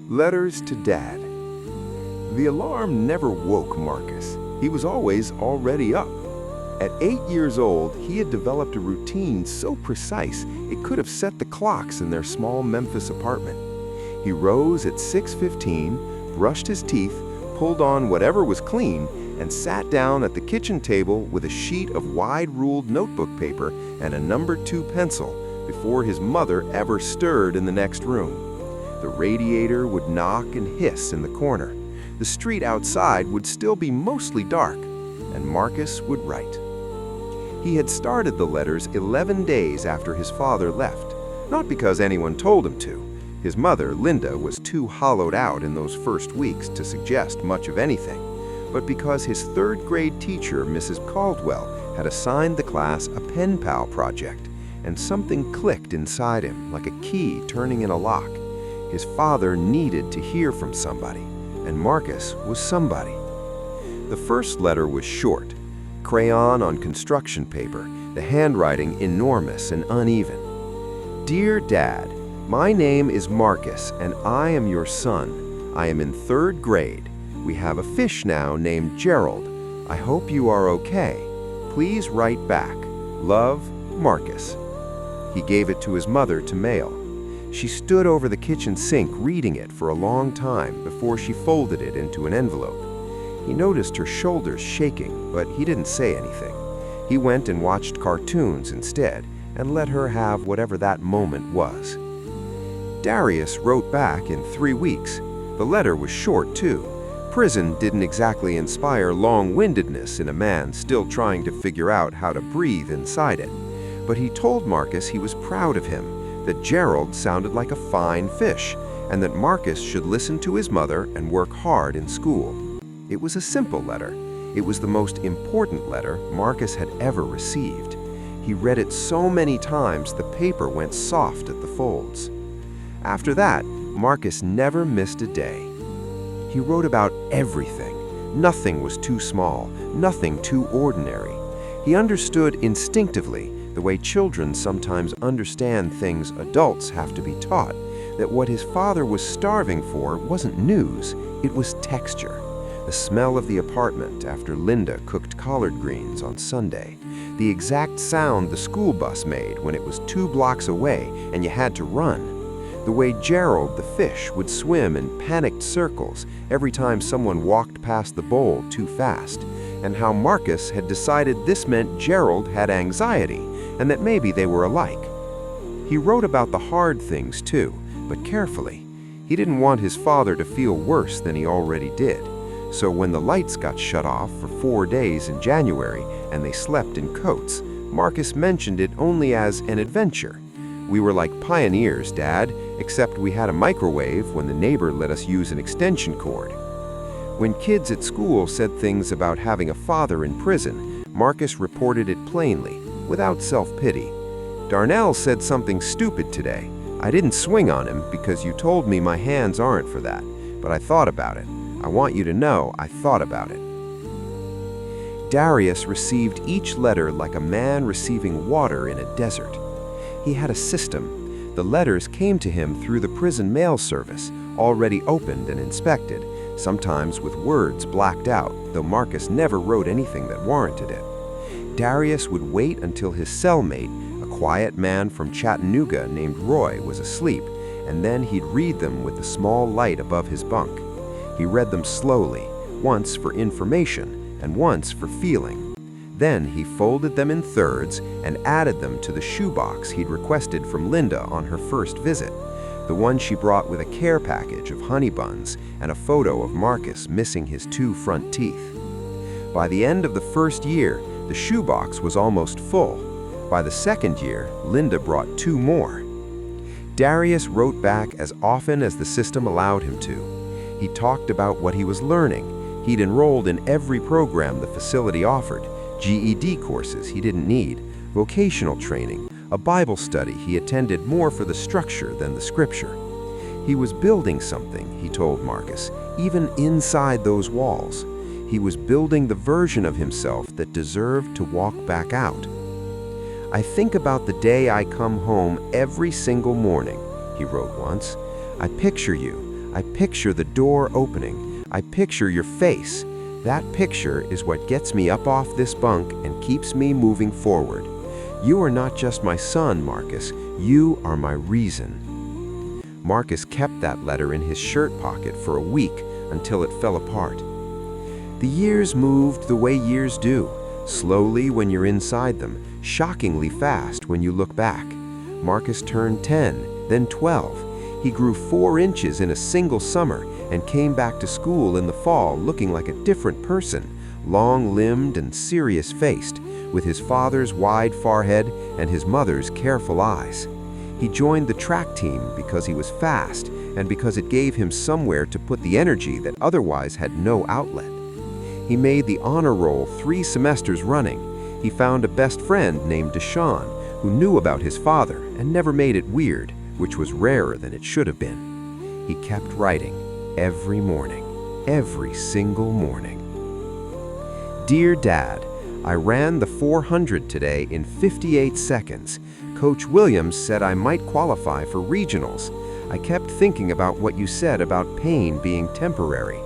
Letters to Dad. The alarm never woke Marcus. He was always already up. At 8 years old, he had developed a routine so precise it could have set the clocks in their small Memphis apartment. He rose at 6:15, brushed his teeth, pulled on whatever was clean, and sat down at the kitchen table with a sheet of wide-ruled notebook paper and a number 2 pencil before his mother ever stirred in the next room. The radiator would knock and hiss in the corner. The street outside would still be mostly dark, and Marcus would write. He had started the letters 11 days after his father left, not because anyone told him to. His mother, Linda, was too hollowed out in those first weeks to suggest much of anything, but because his 3rd grade teacher, Mrs. Caldwell, had assigned the class a pen pal project, and something clicked inside him like a key turning in a lock. His father needed to hear from somebody, and Marcus was somebody. The first letter was short, crayon on construction paper, the handwriting enormous and uneven. Dear Dad, my name is Marcus, and I am your son. I am in 3rd grade. We have a fish now named Gerald. I hope you are okay. Please write back. Love, Marcus. He gave it to his mother to mail. She stood over the kitchen sink reading it for a long time before she folded it into an envelope. He noticed her shoulders shaking, but he didn't say anything. He went and watched cartoons instead and let her have whatever that moment was. Darius wrote back in 3 weeks. The letter was short, too. Prison didn't exactly inspire long-windedness in a man still trying to figure out how to breathe inside it. But he told Marcus he was proud of him, that Gerald sounded like a fine fish, and that Marcus should listen to his mother and work hard in school. It was a simple letter. It was the most important letter Marcus had ever received. He read it so many times the paper went soft at the folds. After that, Marcus never missed a day. He wrote about everything. Nothing was too small, nothing too ordinary. He understood instinctively, the way children sometimes understand things adults have to be taught, that what his father was starving for wasn't news, it was texture. The smell of the apartment after Linda cooked collard greens on Sunday. The exact sound the school bus made when it was 2 blocks away and you had to run. The way Gerald, the fish, would swim in panicked circles every time someone walked past the bowl too fast, and how Marcus had decided this meant Gerald had anxiety and that maybe they were alike. He wrote about the hard things too, but carefully. He didn't want his father to feel worse than he already did. So when the lights got shut off for 4 days in January and they slept in coats, Marcus mentioned it only as an adventure. We were like pioneers, Dad, except we had a microwave when the neighbor let us use an extension cord. When kids at school said things about having a father in prison, Marcus reported it plainly, without self-pity. Darnell said something stupid today. I didn't swing on him because you told me my hands aren't for that, but I thought about it. I want you to know I thought about it. Darius received each letter like a man receiving water in a desert. He had a system. The letters came to him through the prison mail service, already opened and inspected, sometimes with words blacked out, though Marcus never wrote anything that warranted it. Darius would wait until his cellmate, a quiet man from Chattanooga named Roy, was asleep, and then he'd read them with the small light above his bunk. He read them slowly, once for information and once for feeling. Then he folded them in thirds and added them to the shoebox he'd requested from Linda on her first visit, the one she brought with a care package of honey buns and a photo of Marcus missing his 2 front teeth. By the end of the first year, the shoebox was almost full. By the second year, Linda brought 2 more. Darius wrote back as often as the system allowed him to. He talked about what he was learning. He'd enrolled in every program the facility offered, GED courses he didn't need, vocational training, a Bible study he attended more for the structure than the scripture. He was building something, he told Marcus, even inside those walls. He was building the version of himself that deserved to walk back out. I think about the day I come home every single morning, he wrote once. I picture you. I picture the door opening. I picture your face. That picture is what gets me up off this bunk and keeps me moving forward. You are not just my son, Marcus. You are my reason." Marcus kept that letter in his shirt pocket for a week until it fell apart. The years moved the way years do, slowly when you're inside them, shockingly fast when you look back. Marcus turned 10, then 12. He grew 4 inches in a single summer and came back to school in the fall looking like a different person, long-limbed and serious-faced, with his father's wide forehead and his mother's careful eyes. He joined the track team because he was fast and because it gave him somewhere to put the energy that otherwise had no outlet. He made the honor roll 3 semesters running. He found a best friend named Deshaun who knew about his father and never made it weird, which was rarer than it should have been. He kept writing every morning, every single morning. "Dear Dad, I ran the 400 today in 58 seconds. Coach Williams said I might qualify for regionals. I kept thinking about what you said about pain being temporary.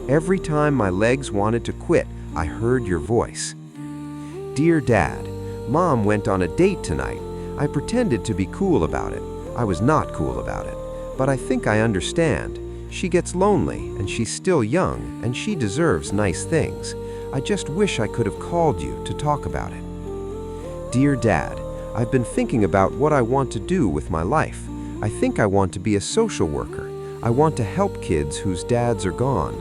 Every time my legs wanted to quit, I heard your voice. Dear Dad, Mom went on a date tonight. I pretended to be cool about it. I was not cool about it, but I think I understand. She gets lonely, and she's still young, and she deserves nice things. I just wish I could have called you to talk about it. Dear Dad, I've been thinking about what I want to do with my life. I think I want to be a social worker. I want to help kids whose dads are gone.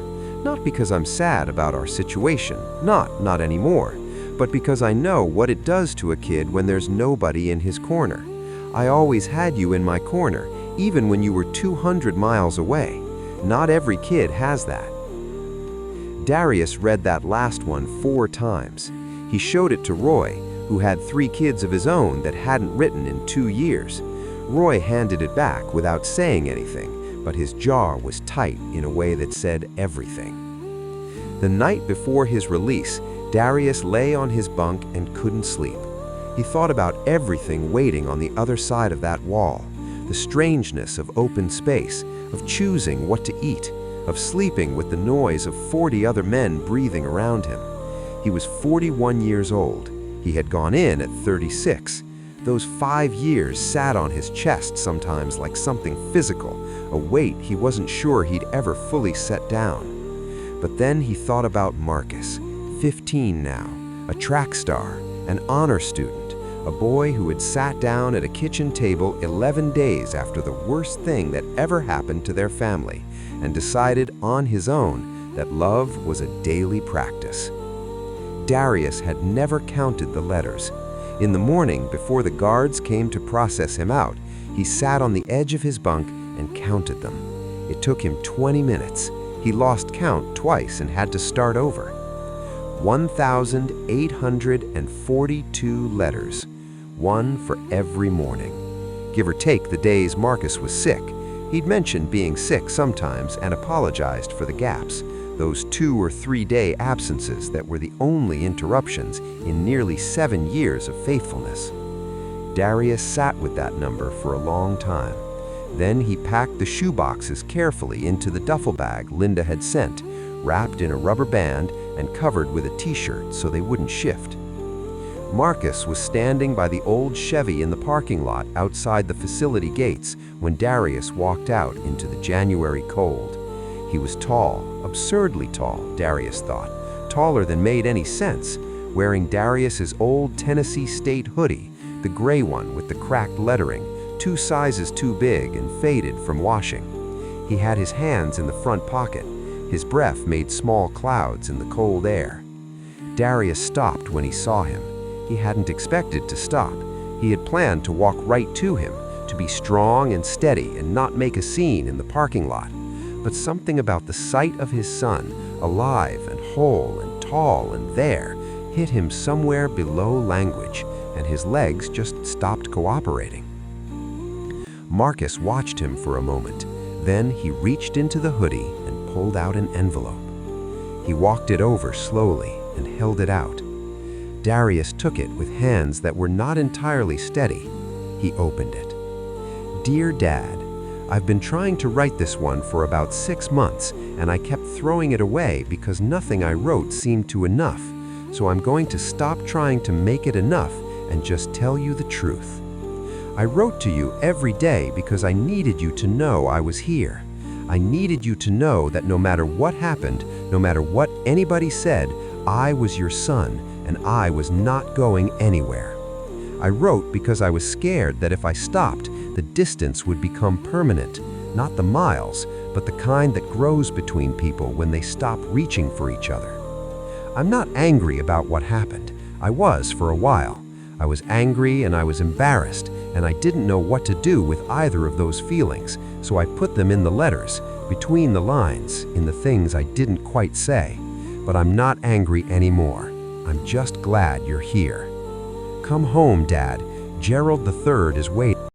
Not because I'm sad about our situation, not anymore, but because I know what it does to a kid when there's nobody in his corner. I always had you in my corner, even when you were 200 miles away. Not every kid has that." Darius read that last one 4 times. He showed it to Roy, who had 3 kids of his own that hadn't written in 2 years. Roy handed it back without saying anything, but his jaw was tight in a way that said everything. The night before his release, Darius lay on his bunk and couldn't sleep. He thought about everything waiting on the other side of that wall, the strangeness of open space, of choosing what to eat, of sleeping with the noise of 40 other men breathing around him. He was 41 years old. He had gone in at 36. Those 5 years sat on his chest sometimes like something physical, a weight he wasn't sure he'd ever fully set down. But then he thought about Marcus, 15 now, a track star, an honor student, a boy who had sat down at a kitchen table 11 days after the worst thing that ever happened to their family, and decided on his own that love was a daily practice. Darius had never counted the letters. In the morning, before the guards came to process him out, he sat on the edge of his bunk and counted them. It took him 20 minutes. He lost count twice and had to start over. 1,842 letters, one for every morning. Give or take the days Marcus was sick. He'd mentioned being sick sometimes and apologized for the gaps, those 2 or 3 day absences that were the only interruptions in nearly 7 years of faithfulness. Darius sat with that number for a long time. Then he packed the shoeboxes carefully into the duffel bag Linda had sent, wrapped in a rubber band and covered with a t-shirt so they wouldn't shift. Marcus was standing by the old Chevy in the parking lot outside the facility gates when Darius walked out into the January cold. He was tall, absurdly tall, Darius thought, taller than made any sense, wearing Darius's old Tennessee State hoodie, the gray one with the cracked lettering, 2 sizes too big and faded from washing. He had his hands in the front pocket. His breath made small clouds in the cold air. Darius stopped when he saw him. He hadn't expected to stop. He had planned to walk right to him, to be strong and steady and not make a scene in the parking lot. But something about the sight of his son, alive and whole and tall and there, hit him somewhere below language, and his legs just stopped cooperating. Marcus watched him for a moment. Then he reached into the hoodie and pulled out an envelope. He walked it over slowly and held it out. Darius took it with hands that were not entirely steady. He opened it. Dear Dad, I've been trying to write this one for about 6 months, and I kept throwing it away because nothing I wrote seemed to enough. So I'm going to stop trying to make it enough and just tell you the truth. I wrote to you every day because I needed you to know I was here. I needed you to know that no matter what happened, no matter what anybody said, I was your son, and I was not going anywhere. I wrote because I was scared that if I stopped, the distance would become permanent, not the miles, but the kind that grows between people when they stop reaching for each other. I'm not angry about what happened. I was for a while. I was angry and I was embarrassed, and I didn't know what to do with either of those feelings, so I put them in the letters, between the lines, in the things I didn't quite say. But I'm not angry anymore. I'm just glad you're here. Come home, Dad. Gerald III is waiting.